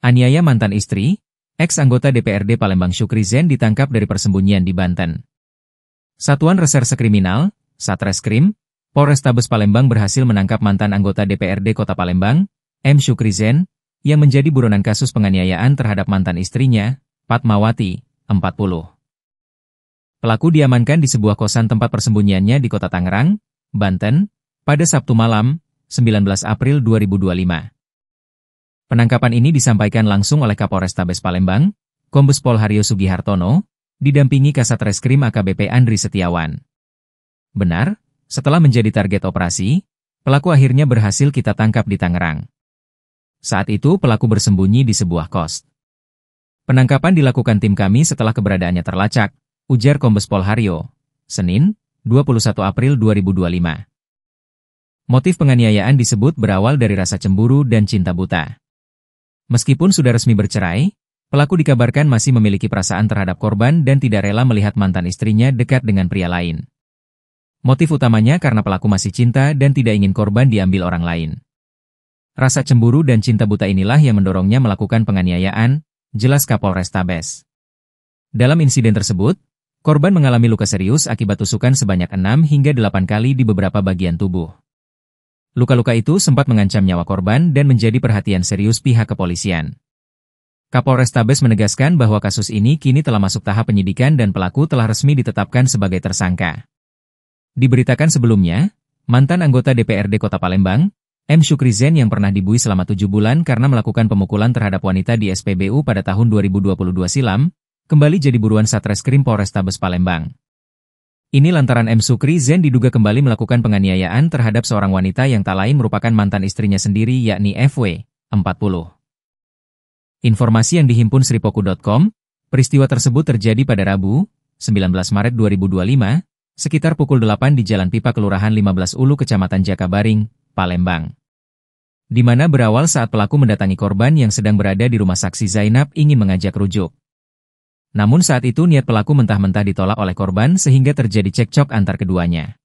Aniaya mantan istri, ex-anggota DPRD Palembang Syukri Zen ditangkap dari persembunyian di Banten. Satuan Reserse Kriminal, Satreskrim, Polrestabes Palembang berhasil menangkap mantan anggota DPRD Kota Palembang, M. Syukri Zen, yang menjadi buronan kasus penganiayaan terhadap mantan istrinya, Fatmawati, 40. Pelaku diamankan di sebuah kosan tempat persembunyiannya di Kota Tangerang, Banten, pada Sabtu malam, 19 April 2025. Penangkapan ini disampaikan langsung oleh Kapolrestabes Palembang, Kombes Pol Haryo Sugihartono, didampingi Kasat Reskrim AKBP Andri Setiawan. Benar, setelah menjadi target operasi, pelaku akhirnya berhasil kita tangkap di Tangerang. Saat itu pelaku bersembunyi di sebuah kos. Penangkapan dilakukan tim kami setelah keberadaannya terlacak, ujar Kombes Pol Haryo, Senin, 21 April 2025. Motif penganiayaan disebut berawal dari rasa cemburu dan cinta buta. Meskipun sudah resmi bercerai, pelaku dikabarkan masih memiliki perasaan terhadap korban dan tidak rela melihat mantan istrinya dekat dengan pria lain. Motif utamanya karena pelaku masih cinta dan tidak ingin korban diambil orang lain. Rasa cemburu dan cinta buta inilah yang mendorongnya melakukan penganiayaan, jelas Kapolrestabes. Dalam insiden tersebut, korban mengalami luka serius akibat tusukan sebanyak 6 hingga 8 kali di beberapa bagian tubuh. Luka-luka itu sempat mengancam nyawa korban dan menjadi perhatian serius pihak kepolisian. Kapolrestabes menegaskan bahwa kasus ini kini telah masuk tahap penyidikan dan pelaku telah resmi ditetapkan sebagai tersangka. Diberitakan sebelumnya, mantan anggota DPRD Kota Palembang, M. Syukri Zen yang pernah dibui selama 7 bulan karena melakukan pemukulan terhadap wanita di SPBU pada tahun 2022 silam, kembali jadi buruan Satreskrim Polrestabes Palembang. Ini lantaran M. Syukri Zen diduga kembali melakukan penganiayaan terhadap seorang wanita yang tak lain merupakan mantan istrinya sendiri yakni FW, 40. Informasi yang dihimpun sripoku.com, peristiwa tersebut terjadi pada Rabu, 19 Maret 2025, sekitar pukul 8 di Jalan Pipa Kelurahan 15 Ulu Kecamatan Jakabaring, Palembang. Di mana berawal saat pelaku mendatangi korban yang sedang berada di rumah saksi Zainab ingin mengajak rujuk. Namun saat itu niat pelaku mentah-mentah ditolak oleh korban sehingga terjadi cekcok antar keduanya.